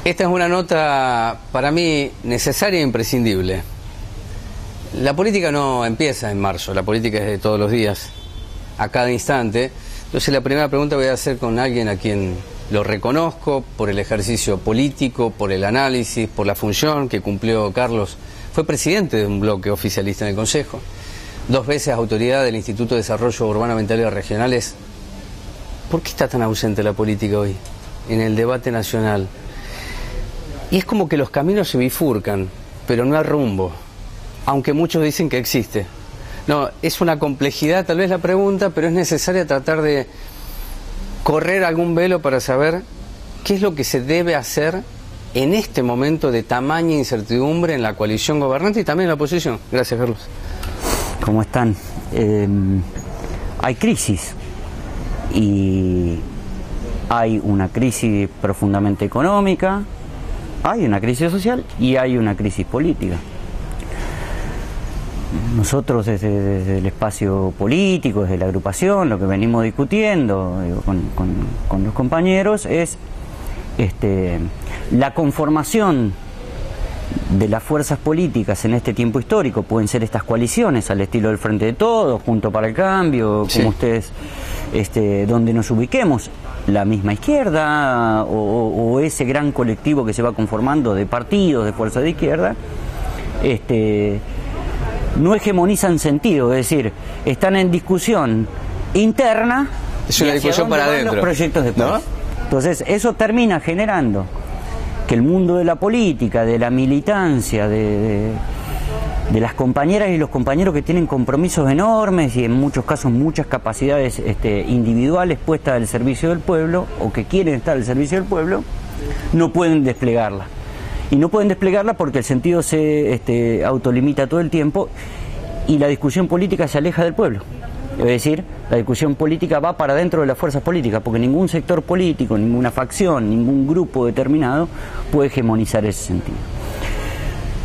Esta es una nota para mí necesaria e imprescindible. La política no empieza en marzo, la política es de todos los días, a cada instante. Entonces la primera pregunta voy a hacer con alguien a quien lo reconozco por el ejercicio político, por el análisis, por la función que cumplió Carlos. Fue presidente de un bloque oficialista en el Consejo, 2 veces autoridad del Instituto de Desarrollo Urbano, Ambiental y Regionales. ¿Por qué está tan ausente la política hoy en el debate nacional? Y es como que los caminos se bifurcan, pero no hay rumbo, aunque muchos dicen que existe. No, es una complejidad tal vez la pregunta, pero es necesaria tratar de correr algún velo para saber qué es lo que se debe hacer en este momento de tamaña incertidumbre en la coalición gobernante y también en la oposición. Gracias, Carlos. ¿Cómo están? Hay crisis y hay una crisis profundamente económica, hay una crisis social y hay una crisis política. Nosotros desde el espacio político, desde la agrupación, lo que venimos discutiendo con los compañeros es la conformación de las fuerzas políticas en este tiempo histórico. Pueden ser estas coaliciones al estilo del Frente de Todos, Juntos para el Cambio, sí, como ustedes, donde nos ubiquemos, la misma izquierda o ese gran colectivo que se va conformando de partidos, de fuerzas de izquierda, no hegemonizan sentido, es decir, están en discusión interna. Es una discusión para adentro, los proyectos después, ¿no? Entonces eso termina generando que el mundo de la política, de la militancia, de las compañeras y los compañeros que tienen compromisos enormes y en muchos casos muchas capacidades individuales puestas al servicio del pueblo o que quieren estar al servicio del pueblo, no pueden desplegarla. Y no pueden desplegarla porque el sentido se autolimita todo el tiempo y la discusión política se aleja del pueblo. Es decir, la discusión política va para dentro de las fuerzas políticas, porque ningún sector político, ninguna facción, ningún grupo determinado puede hegemonizar ese sentido.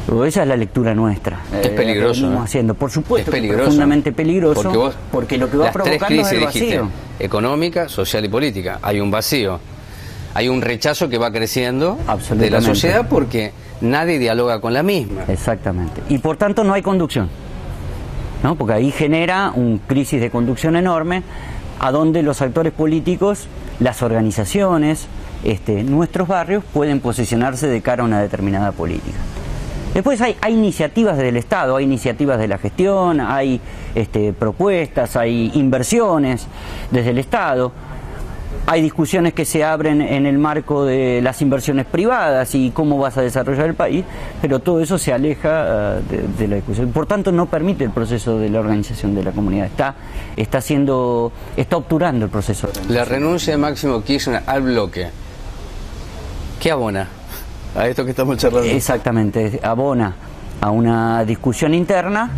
Pero esa es la lectura nuestra. Es peligroso, ¿no? Haciendo. Por supuesto, es peligroso, profundamente peligroso, porque lo que va provocando es el vacío. Económica, social y política. Hay un vacío. Hay un rechazo que va creciendo de la sociedad porque nadie dialoga con la misma. Exactamente. Y por tanto no hay conducción, ¿no? Porque ahí genera una crisis de conducción enorme a donde los actores políticos, las organizaciones, nuestros barrios pueden posicionarse de cara a una determinada política. Después hay iniciativas del Estado, hay iniciativas de la gestión, hay propuestas, hay inversiones desde el Estado. Hay discusiones que se abren en el marco de las inversiones privadas y cómo vas a desarrollar el país, pero todo eso se aleja de la discusión. Por tanto, no permite el proceso de la organización de la comunidad. Está obturando el proceso. La renuncia de Máximo Kirchner al bloque, ¿qué abona a esto que estamos charlando? Exactamente, abona a una discusión interna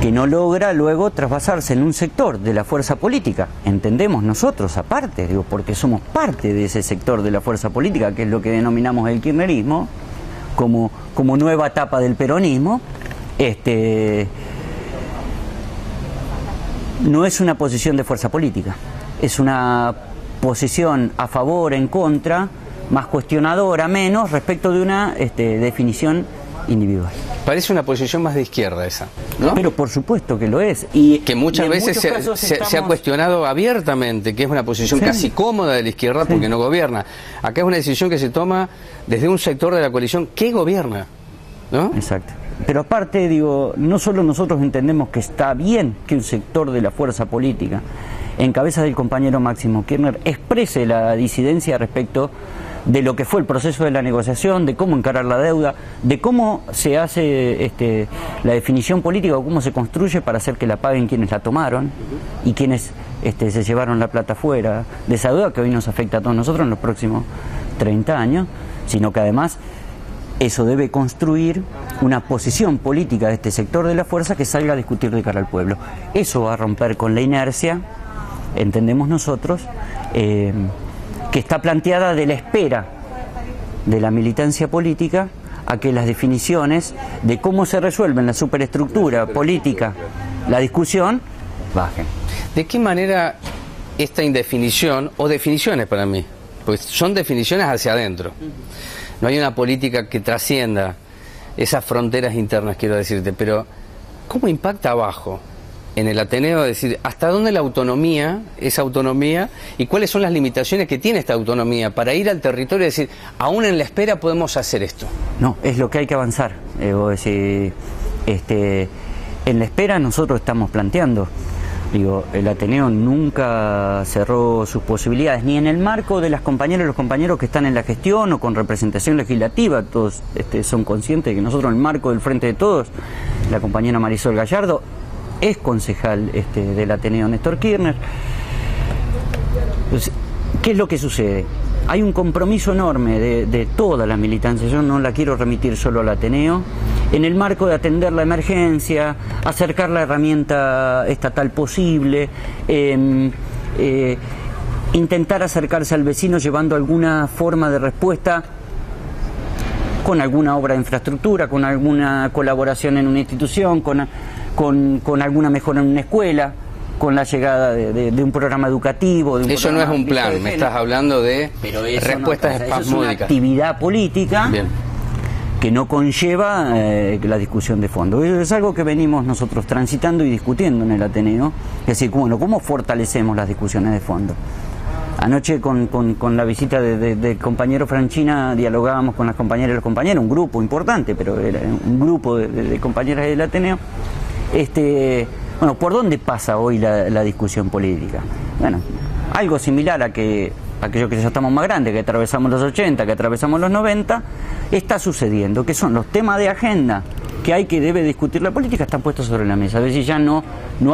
que no logra luego trasvasarse en un sector de la fuerza política. Entendemos nosotros, aparte, porque somos parte de ese sector de la fuerza política, que es lo que denominamos el kirchnerismo, como nueva etapa del peronismo, no es una posición de fuerza política, es una posición a favor, en contra, más cuestionadora, menos, respecto de una definición individual. Parece una posición más de izquierda esa, ¿no? Pero por supuesto que lo es. Y que muchas veces se ha cuestionado abiertamente que es una posición casi cómoda de la izquierda porque no gobierna. Acá es una decisión que se toma desde un sector de la coalición que gobierna, ¿no? Exacto. Pero aparte, no solo nosotros entendemos que está bien que un sector de la fuerza política, en cabeza del compañero Máximo Kirchner, exprese la disidencia respecto de lo que fue el proceso de la negociación, de cómo encarar la deuda, de cómo se hace la definición política o cómo se construye para hacer que la paguen quienes la tomaron y quienes se llevaron la plata fuera de esa deuda que hoy nos afecta a todos nosotros en los próximos 30 años, sino que además eso debe construir una posición política de este sector de la fuerza que salga a discutir de cara al pueblo. Eso va a romper con la inercia, entendemos nosotros, que está planteada de la espera de la militancia política a que las definiciones de cómo se resuelve en la superestructura política la discusión bajen. ¿De qué manera esta indefinición, o definiciones para mí, pues son definiciones hacia adentro, no hay una política que trascienda esas fronteras internas, quiero decirte, pero ¿cómo impacta abajo en el Ateneo? Es decir, ¿hasta dónde la autonomía, esa autonomía, y cuáles son las limitaciones que tiene esta autonomía para ir al territorio y decir, aún en la espera podemos hacer esto? No, es lo que hay que avanzar. Vos decís, en la espera nosotros estamos planteando. Digo, el Ateneo nunca cerró sus posibilidades, ni en el marco de las compañeras y los compañeros que están en la gestión o con representación legislativa. Todos son conscientes de que nosotros, en el marco del Frente de Todos, la compañera Marisol Gallardo es concejal del Ateneo Néstor Kirchner. Entonces, ¿qué es lo que sucede? Hay un compromiso enorme de toda la militancia, yo no la quiero remitir solo al Ateneo, en el marco de atender la emergencia, acercar la herramienta estatal posible, intentar acercarse al vecino llevando alguna forma de respuesta con alguna obra de infraestructura, con alguna colaboración en una institución, con alguna mejora en una escuela, con la llegada de un programa educativo. Eso no es un plan, me estás hablando de respuestas espasmódicas. Eso es una actividad política. Bien. Que no conlleva la discusión de fondo. Es algo que venimos nosotros transitando y discutiendo en el Ateneo. Es decir, bueno, ¿cómo fortalecemos las discusiones de fondo? Anoche con la visita del compañero Franchina dialogábamos con las compañeras y los compañeros, un grupo importante, pero era un grupo de compañeras del Ateneo. Bueno, ¿por dónde pasa hoy la discusión política? Bueno, algo similar a aquellos que ya estamos más grandes, que atravesamos los 80, que atravesamos los 90, está sucediendo, que son los temas de agenda que debe discutir la política, están puestos sobre la mesa. A veces ya no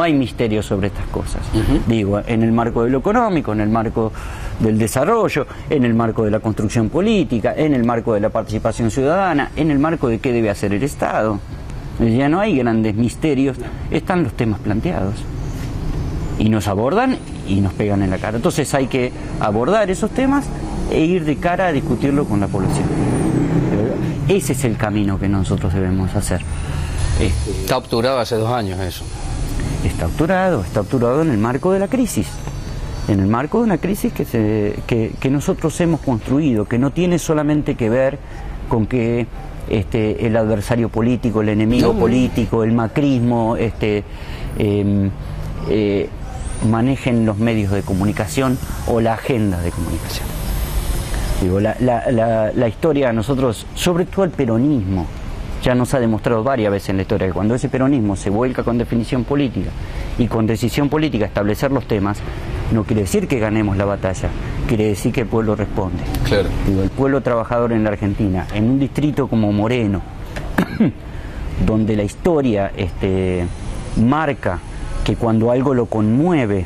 hay misterio sobre estas cosas. Digo, en el marco de lo económico, en el marco del desarrollo, en el marco de la construcción política, en el marco de la participación ciudadana, en el marco de qué debe hacer el Estado. Ya no hay grandes misterios, están los temas planteados. Y nos abordan y nos pegan en la cara. Entonces hay que abordar esos temas e ir de cara a discutirlo con la población. Ese es el camino que nosotros debemos hacer. Está obturado hace 2 años eso. Está obturado en el marco de la crisis. En el marco de una crisis que nosotros hemos construido, que no tiene solamente que ver con que el adversario político, el enemigo político, el macrismo, manejen los medios de comunicación o la agenda de comunicación. Digo, la historia a nosotros, sobre todo el peronismo, ya nos ha demostrado varias veces en la historia que cuando ese peronismo se vuelca con definición política y con decisión política establecer los temas, no quiere decir que ganemos la batalla, quiere decir que el pueblo responde. Claro. Digo, el pueblo trabajador en la Argentina, en un distrito como Moreno, donde la historia marca que cuando algo lo conmueve,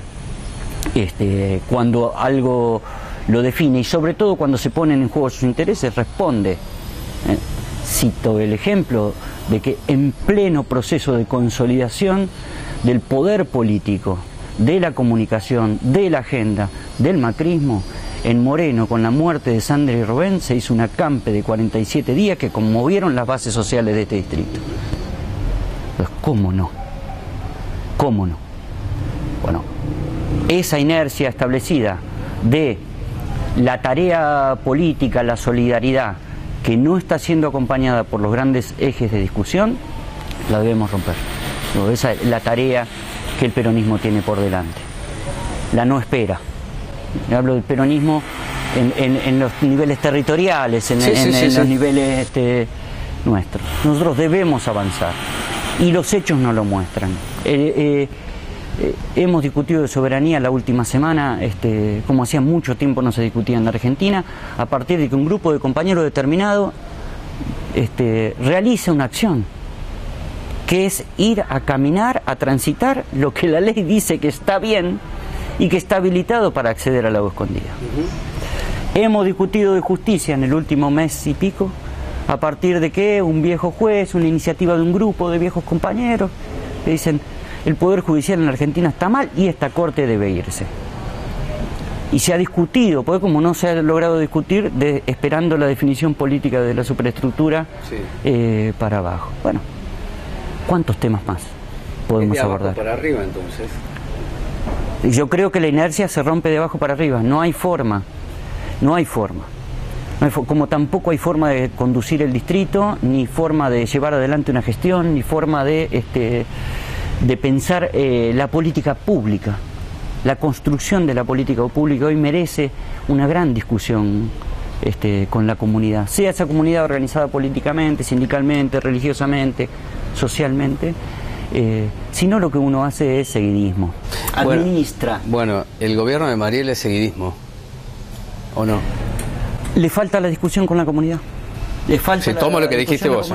cuando algo lo define y sobre todo cuando se ponen en juego sus intereses, responde. Cito el ejemplo de que en pleno proceso de consolidación del poder político, de la comunicación, de la agenda, del macrismo, en Moreno, con la muerte de Sandra y Rubén, se hizo un acampe de 47 días que conmovieron las bases sociales de este distrito. Entonces, ¿cómo no? ¿Cómo no? Bueno, esa inercia establecida de la tarea política, la solidaridad, que no está siendo acompañada por los grandes ejes de discusión, la debemos romper. Esa es la tarea que el peronismo tiene por delante. La no espera. Hablo del peronismo en los niveles territoriales, en los niveles nuestros. Nosotros debemos avanzar y los hechos no lo muestran. Hemos discutido de soberanía la última semana, como hacía mucho tiempo no se discutía en la Argentina, a partir de que un grupo de compañeros determinado realiza una acción, que es ir a caminar, a transitar lo que la ley dice que está bien y que está habilitado para acceder al agua escondida. Hemos discutido de justicia en el último mes y pico, a partir de que un viejo juez, una iniciativa de un grupo de viejos compañeros, que dicen: el Poder Judicial en la Argentina está mal y esta Corte debe irse. Y se ha discutido, porque como no se ha logrado discutir, esperando la definición política de la superestructura para abajo. Bueno, ¿cuántos temas más podemos abordar? Para arriba, entonces. Yo creo que la inercia se rompe de abajo para arriba, no hay forma. Como tampoco hay forma de conducir el distrito, ni forma de llevar adelante una gestión, ni forma de pensar la política pública. La construcción de la política pública hoy merece una gran discusión con la comunidad, sea esa comunidad organizada políticamente, sindicalmente, religiosamente, socialmente. Si no, lo que uno hace es seguidismo. Administra. Bueno, el gobierno de Mariel es seguidismo, ¿o no? Le falta la discusión con la comunidad. Le falta se toma lo que dijiste vos.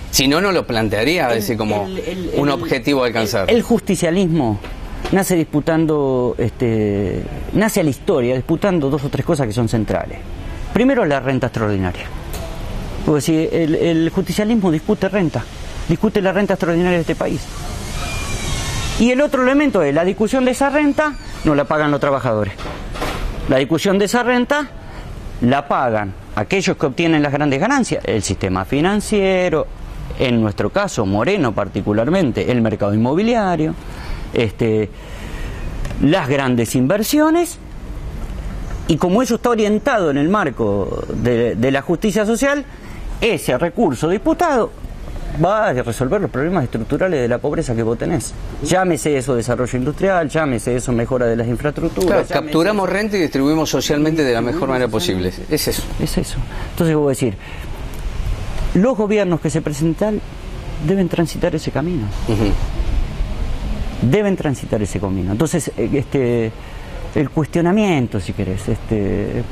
Si no, no lo plantearía decir como un objetivo a alcanzar. El justicialismo nace disputando, nace a la historia disputando dos o tres cosas que son centrales. Primero, la renta extraordinaria. Porque si el justicialismo discute la renta extraordinaria de este país. Y el otro elemento es la discusión de esa renta, no la pagan los trabajadores. La discusión de esa renta la pagan aquellos que obtienen las grandes ganancias, el sistema financiero, en nuestro caso, Moreno particularmente, el mercado inmobiliario, las grandes inversiones, y como eso está orientado en el marco de la justicia social, ese recurso disputado va a resolver los problemas estructurales de la pobreza que vos tenés. Llámese eso desarrollo industrial, llámese eso mejora de las infraestructuras. Claro, capturamos renta y distribuimos socialmente de la mejor manera posible. Es eso. Es eso. Entonces voy a decir, los gobiernos que se presentan deben transitar ese camino. Deben transitar ese camino. Entonces, el cuestionamiento, si querés,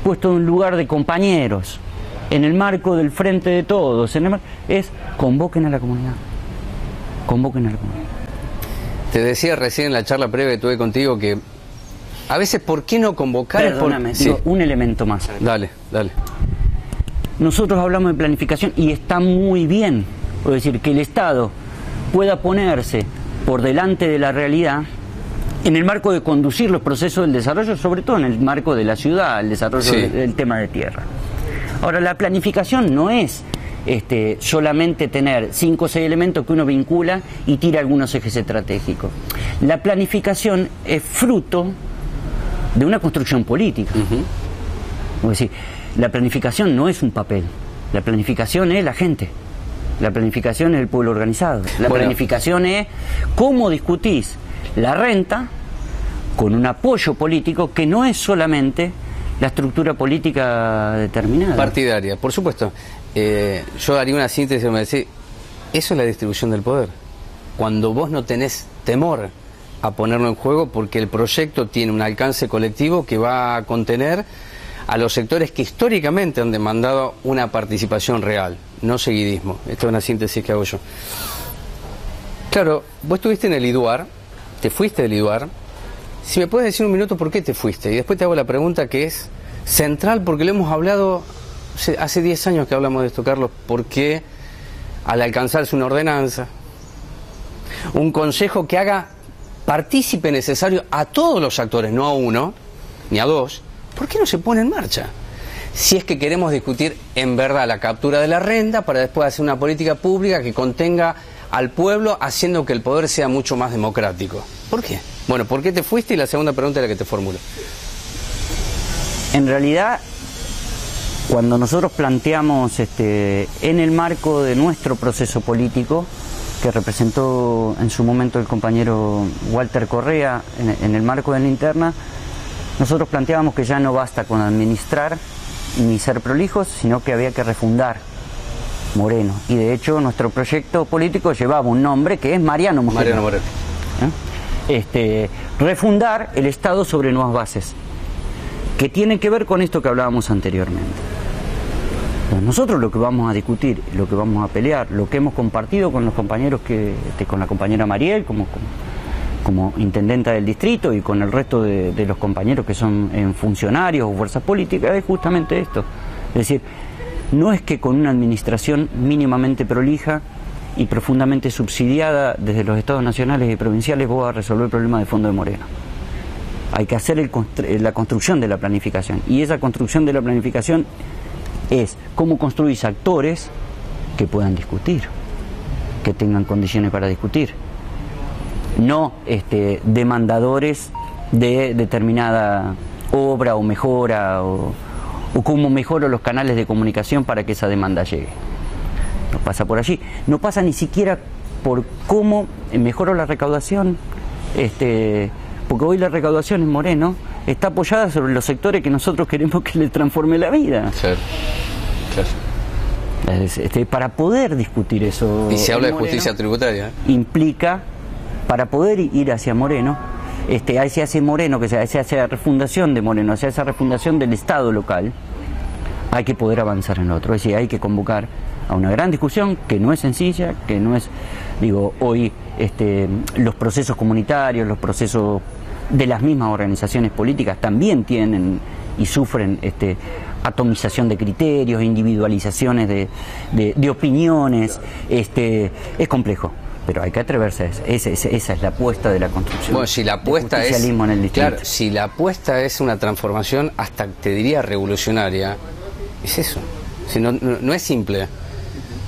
puesto en un lugar de compañeros, en el marco del frente de todos, es convoquen a la comunidad. Convoquen a la comunidad. Te decía recién en la charla previa que tuve contigo que a veces, ¿por qué no convocar? Perdóname, digo, un elemento más. Dale. Nosotros hablamos de planificación y está muy bien, es decir, que el Estado pueda ponerse por delante de la realidad en el marco de conducir los procesos del desarrollo, sobre todo en el marco de la ciudad, el desarrollo del tema de tierra. Ahora, la planificación no es solamente tener 5 o 6 elementos que uno vincula y tira algunos ejes estratégicos. La planificación es fruto de una construcción política. Es decir, la planificación no es un papel, la planificación es la gente, la planificación es el pueblo organizado, la planificación es cómo discutís la renta con un apoyo político que no es solamente la estructura política determinada. Partidaria, por supuesto. Yo haría una síntesis y me decía, eso es la distribución del poder. Cuando vos no tenés temor a ponerlo en juego porque el proyecto tiene un alcance colectivo que va a contener a los sectores que históricamente han demandado una participación real, no seguidismo. Esta es una síntesis que hago yo. Claro, vos estuviste en el IDUAR, te fuiste del IDUAR. Si me puedes decir un minuto por qué te fuiste, y después te hago la pregunta que es central, porque lo hemos hablado hace 10 años que hablamos de esto, Carlos. ¿Por qué al alcanzarse una ordenanza, un consejo que haga partícipe necesario a todos los actores, no a uno ni a dos, por qué no se pone en marcha? Si es que queremos discutir en verdad la captura de la renta para después hacer una política pública que contenga al pueblo, haciendo que el poder sea mucho más democrático. ¿Por qué? Bueno, ¿por qué te fuiste? Y la segunda pregunta es la que te formulo. En realidad, cuando nosotros planteamos en el marco de nuestro proceso político, que representó en su momento el compañero Walter Correa en el marco de la interna, nosotros planteábamos que ya no basta con administrar ni ser prolijos, sino que había que refundar Moreno. Y de hecho nuestro proyecto político llevaba un nombre que es Mariano Moreno. Refundar el Estado sobre nuevas bases, que tiene que ver con esto que hablábamos anteriormente. Pues nosotros lo que vamos a discutir, lo que vamos a pelear, lo que hemos compartido con los compañeros, con la compañera Mariel como intendenta del distrito y con el resto de los compañeros que son funcionarios o fuerzas políticas, es justamente esto. Es decir, no es que con una administración mínimamente prolija y profundamente subsidiada desde los estados nacionales y provinciales vos vas a resolver el problema de fondo de Moreno. Hay que hacer la construcción de la planificación, y esa construcción de la planificación es cómo construís actores que puedan discutir, que tengan condiciones para discutir, no demandadores de determinada obra o mejora o cómo mejoro los canales de comunicación para que esa demanda llegue. No pasa por allí, no pasa ni siquiera por cómo mejoro la recaudación, porque hoy la recaudación en Moreno está apoyada sobre los sectores que nosotros queremos que le transforme la vida. Claro, claro. Para poder discutir eso, y se habla de justicia tributaria, implica, para poder ir hacia Moreno, hacia ese Moreno, que sea hacia esa refundación de Moreno, hacia esa refundación del Estado local, hay que poder avanzar en lo otro. Es decir, hay que convocar a una gran discusión que no es sencilla, que no es, hoy los procesos comunitarios, los procesos de las mismas organizaciones políticas también tienen y sufren atomización de criterios, individualizaciones de opiniones. Es complejo, pero hay que atreverse a eso. Esa es la apuesta de la construcción. Bueno, si la apuesta es, en el distrito. Claro, si la apuesta es una transformación, hasta te diría revolucionaria, es eso. Si no es simple.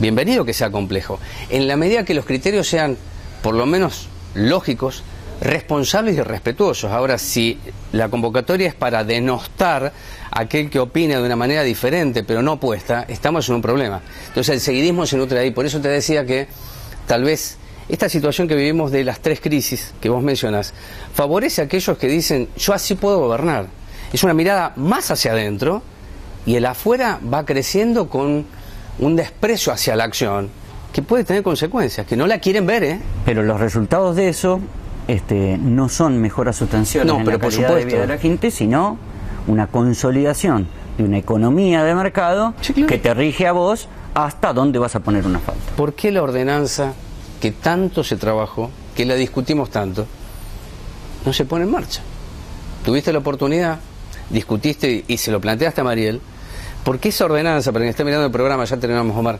Bienvenido que sea complejo. En la medida que los criterios sean, por lo menos, lógicos, responsables y respetuosos. Ahora, si la convocatoria es para denostar a aquel que opine de una manera diferente, pero no opuesta, estamos en un problema. Entonces el seguidismo se nutre de ahí. Por eso te decía que tal vez esta situación que vivimos de las 3 crisis que vos mencionás favorece a aquellos que dicen, yo así puedo gobernar. Es una mirada más hacia adentro y el afuera va creciendo con un desprecio hacia la acción que puede tener consecuencias, que no la quieren ver, Pero los resultados de eso no son mejoras sustanciales en la calidad de vida de la gente, sino una consolidación de una economía de mercado, sí, claro, que te rige a vos hasta dónde vas a poner una falta. ¿Por qué la ordenanza que tanto se trabajó, que la discutimos tanto, no se pone en marcha? Tuviste la oportunidad, discutiste y se lo planteaste a Mariel, porque esa ordenanza, para quien esté mirando el programa, ya terminamos, Omar,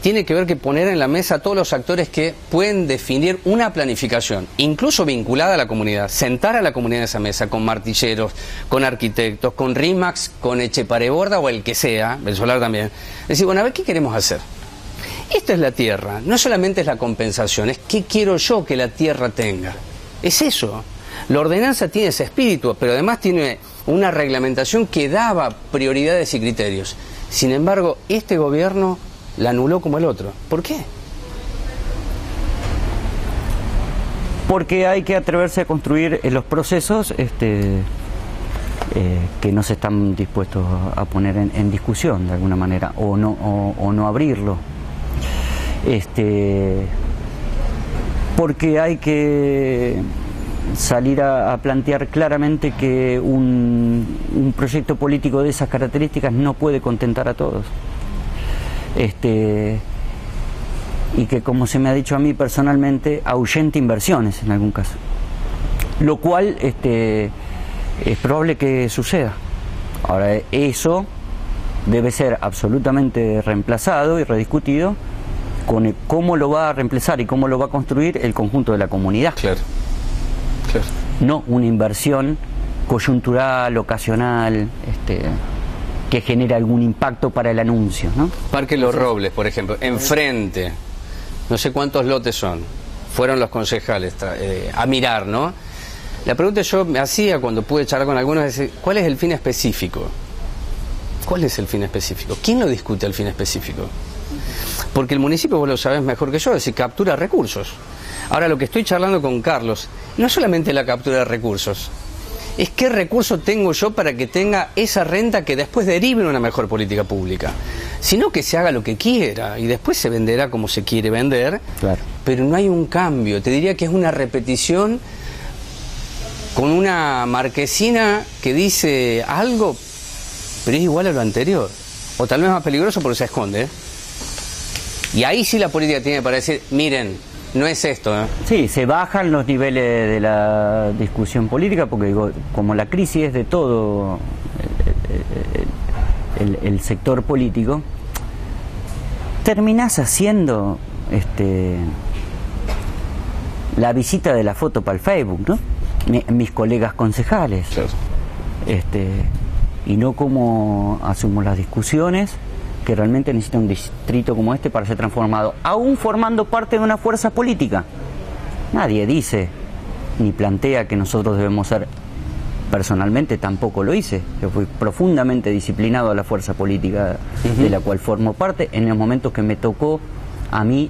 tiene que ver que poner en la mesa a todos los actores que pueden definir una planificación, incluso vinculada a la comunidad, sentar a la comunidad en esa mesa, con martilleros, con arquitectos, con RIMAX, con Echepareborda o el que sea, el solar también. Decir, bueno, a ver, ¿qué queremos hacer? Esta es la tierra, no solamente es la compensación, es qué quiero yo que la tierra tenga. Es eso. La ordenanza tiene ese espíritu, pero además tiene una reglamentación que daba prioridades y criterios. Sin embargo, este gobierno la anuló como el otro. ¿Por qué? Porque hay que atreverse a construir los procesos que no se están dispuestos a poner en discusión de alguna manera, o no abrirlo. Porque hay que salir a plantear claramente que un proyecto político de esas características no puede contentar a todos. Y que, como se me ha dicho a mí personalmente, ahuyente inversiones en algún caso, lo cual es probable que suceda. Ahora, eso debe ser absolutamente reemplazado y rediscutido con cómo lo va a reemplazar y cómo lo va a construir el conjunto de la comunidad. Claro, claro. No una inversión coyuntural, ocasional, que genere algún impacto para el anuncio, ¿no? Parque Los Robles, por ejemplo, enfrente, no sé cuántos lotes son, fueron los concejales a mirar, ¿no? La pregunta yo me hacía cuando pude charlar con algunos es, ¿cuál es el fin específico? ¿Cuál es el fin específico? ¿Quién lo discute el fin específico? Porque el municipio, vos lo sabés mejor que yo, es decir, captura recursos. Ahora, lo que estoy charlando con Carlos, no solamente la captura de recursos, es qué recurso tengo yo para que tenga esa renta que después derive en una mejor política pública. Sino que se haga lo que quiera y después se venderá como se quiere vender, claro, pero no hay un cambio. Te diría que es una repetición con una marquesina que dice algo, pero es igual a lo anterior. O tal vez más peligroso porque se esconde. Y ahí sí la política tiene para decir, miren, no es esto, Sí, se bajan los niveles de la discusión política porque, digo, como la crisis es de todo el sector político, terminás haciendo la visita de la foto para el Facebook, ¿no? Mis colegas concejales, claro, y no como hacemos las discusiones que realmente necesita un distrito como este para ser transformado, aún formando parte de una fuerza política. Nadie dice ni plantea que nosotros debemos ser Personalmente tampoco lo hice. Yo fui profundamente disciplinado a la fuerza política de la cual formo parte en los momentos que me tocó a mí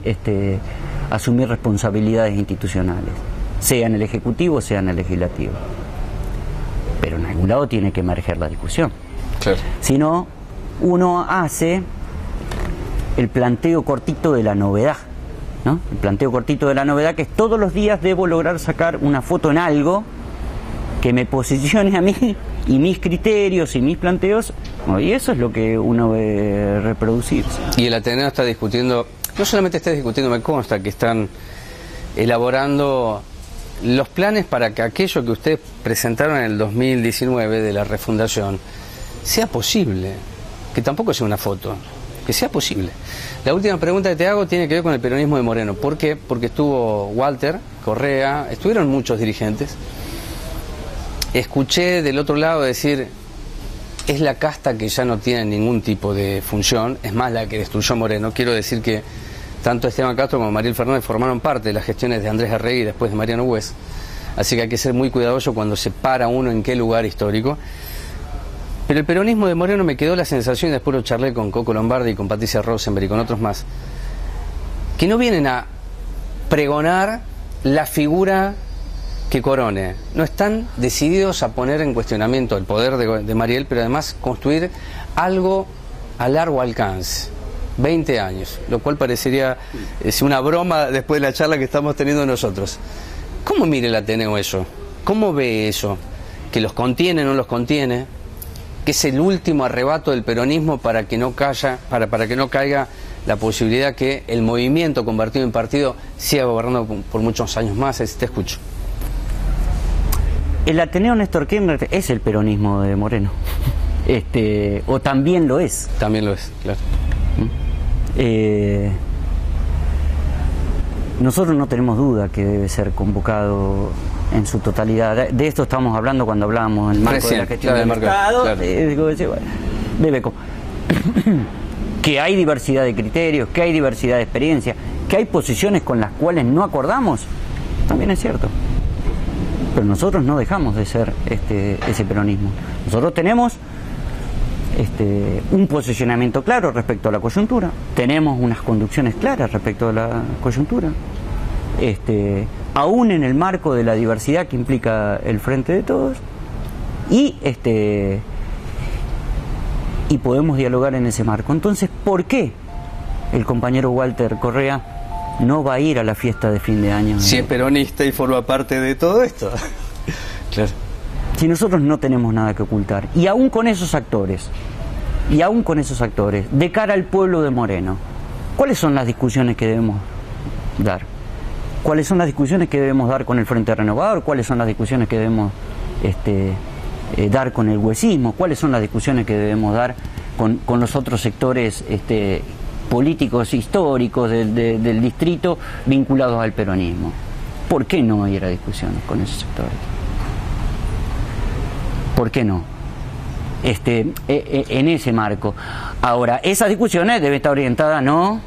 asumir responsabilidades institucionales, sea en el Ejecutivo, sea en el Legislativo. Pero en algún lado tiene que emerger la discusión. Claro. Si no, uno hace el planteo cortito de la novedad, ¿no? El planteo cortito de la novedad, que es todos los días debo lograr sacar una foto en algo que me posicione a mí y mis criterios y mis planteos, y eso es lo que uno ve reproducirse. Y el Ateneo está discutiendo, no solamente está discutiendo, me consta que están elaborando los planes para que aquello que ustedes presentaron en el 2019 de la refundación sea posible, que tampoco sea una foto, que sea posible. La última pregunta que te hago tiene que ver con el peronismo de Moreno. ¿Por qué? Porque estuvo Walter, Correa, estuvieron muchos dirigentes. Escuché del otro lado decir, es la casta que ya no tiene ningún tipo de función, es más la que destruyó Moreno. Quiero decir que tanto Esteban Castro como Mariel Fernández formaron parte de las gestiones de Andrés Arregui y después de Mariano Hues. Así que hay que ser muy cuidadoso cuando se para uno en qué lugar histórico. Pero el peronismo de Moreno me quedó la sensación, y después lo charlé con Coco Lombardi y con Patricia Rosenberg y con otros más, que no vienen a pregonar la figura que corone. No están decididos a poner en cuestionamiento el poder de Mariel, pero además construir algo a largo alcance. 20 años, lo cual parecería una broma después de la charla que estamos teniendo nosotros. ¿Cómo mira el Ateneo eso? ¿Cómo ve eso? ¿Que los contiene, no los contiene? ¿Que es el último arrebato del peronismo para que no caiga la posibilidad que el movimiento convertido en partido siga gobernando por muchos años más? Te escucho. El Ateneo Néstor Kirchner es el peronismo de Moreno. O también lo es. También lo es, claro. Nosotros no tenemos duda que debe ser convocado en su totalidad. De esto estamos hablando cuando hablábamos en el marco de la gestión del Estado. Claro. Que hay diversidad de criterios, que hay diversidad de experiencia, que hay posiciones con las cuales no acordamos, también es cierto. Pero nosotros no dejamos de ser ese peronismo. Nosotros tenemos un posicionamiento claro respecto a la coyuntura, tenemos unas conducciones claras respecto a la coyuntura, aún en el marco de la diversidad que implica el Frente de Todos, y podemos dialogar en ese marco. Entonces, ¿por qué el compañero Walter Correa no va a ir a la fiesta de fin de año? Si es peronista y forma parte de todo esto. Claro. Si nosotros no tenemos nada que ocultar, y aún con esos actores, de cara al pueblo de Moreno, ¿cuáles son las discusiones que debemos dar? ¿Cuáles son las discusiones que debemos dar con el Frente Renovador? ¿Cuáles son las discusiones que debemos dar con el huesismo? ¿Cuáles son las discusiones que debemos dar con los otros sectores políticos históricos del distrito vinculados al peronismo? ¿Por qué no ir a discusiones con esos sectores? ¿Por qué no? En ese marco. Ahora, esas discusiones deben estar orientadas no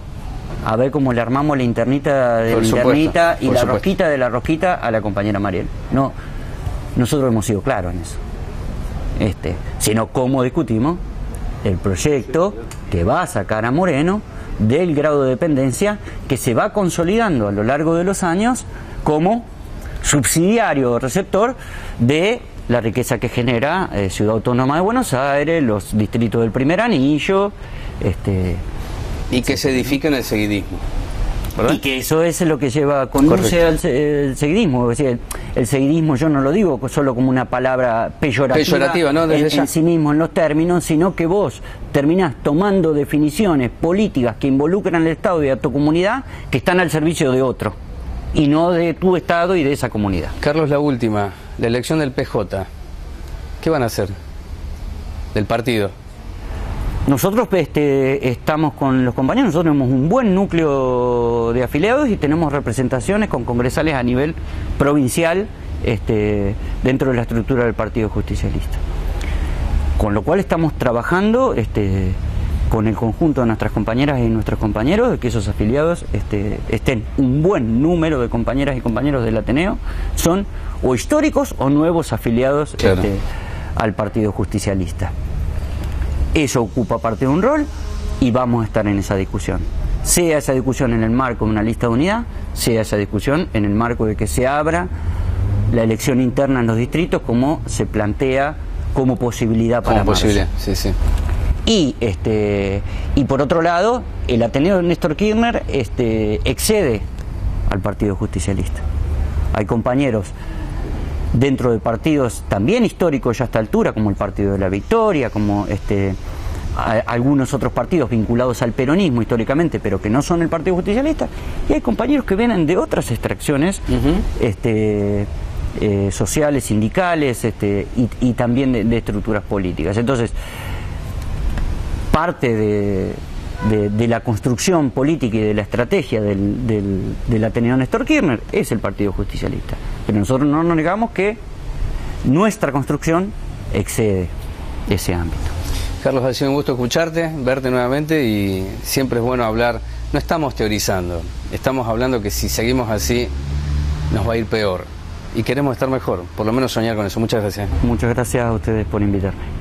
a ver cómo le armamos la internita de la internita y la rosquita de la rosquita a la compañera Mariel. No, nosotros hemos sido claros en eso. Sino cómo discutimos el proyecto que va a sacar a Moreno del grado de dependencia que se va consolidando a lo largo de los años como subsidiario o receptor de la riqueza que genera Ciudad Autónoma de Buenos Aires, los distritos del Primer Anillo, y que se edifica en el seguidismo, ¿verdad? Y que eso es lo que conduce al seguidismo. Es decir, el seguidismo yo no lo digo solo como una palabra peyorativa ¿no? en sí mismo, en los términos, sino que vos terminás tomando definiciones políticas que involucran al Estado y a tu comunidad que están al servicio de otro, y no de tu Estado y de esa comunidad. Carlos, la última, la elección del PJ, ¿qué van a hacer del partido? Nosotros estamos con los compañeros, nosotros tenemos un buen núcleo de afiliados y tenemos representaciones con congresales a nivel provincial dentro de la estructura del Partido Justicialista. Con lo cual estamos trabajando con el conjunto de nuestras compañeras y nuestros compañeros, de que esos afiliados estén un buen número de compañeras y compañeros del Ateneo, son o históricos o nuevos afiliados claro. Al Partido Justicialista. Eso ocupa parte de un rol y vamos a estar en esa discusión. Sea esa discusión en el marco de una lista de unidad, sea esa discusión en el marco de que se abra la elección interna en los distritos, como se plantea como posibilidad para como marzo. Posibilidad, sí, sí. Y por otro lado, el Ateneo de Néstor Kirchner excede al Partido Justicialista. Hay compañeros dentro de partidos también históricos ya a esta altura, como el Partido de la Victoria, como algunos otros partidos vinculados al peronismo históricamente, pero que no son el Partido Justicialista, y hay compañeros que vienen de otras extracciones sociales, sindicales, y también de estructuras políticas. Entonces, parte de la construcción política y de la estrategia del Ateneo Néstor Kirchner es el Partido Justicialista. Pero nosotros no nos negamos que nuestra construcción excede ese ámbito. Carlos, ha sido un gusto escucharte, verte nuevamente, y siempre es bueno hablar. No estamos teorizando, estamos hablando que si seguimos así nos va a ir peor y queremos estar mejor, por lo menos soñar con eso. Muchas gracias. Muchas gracias a ustedes por invitarme.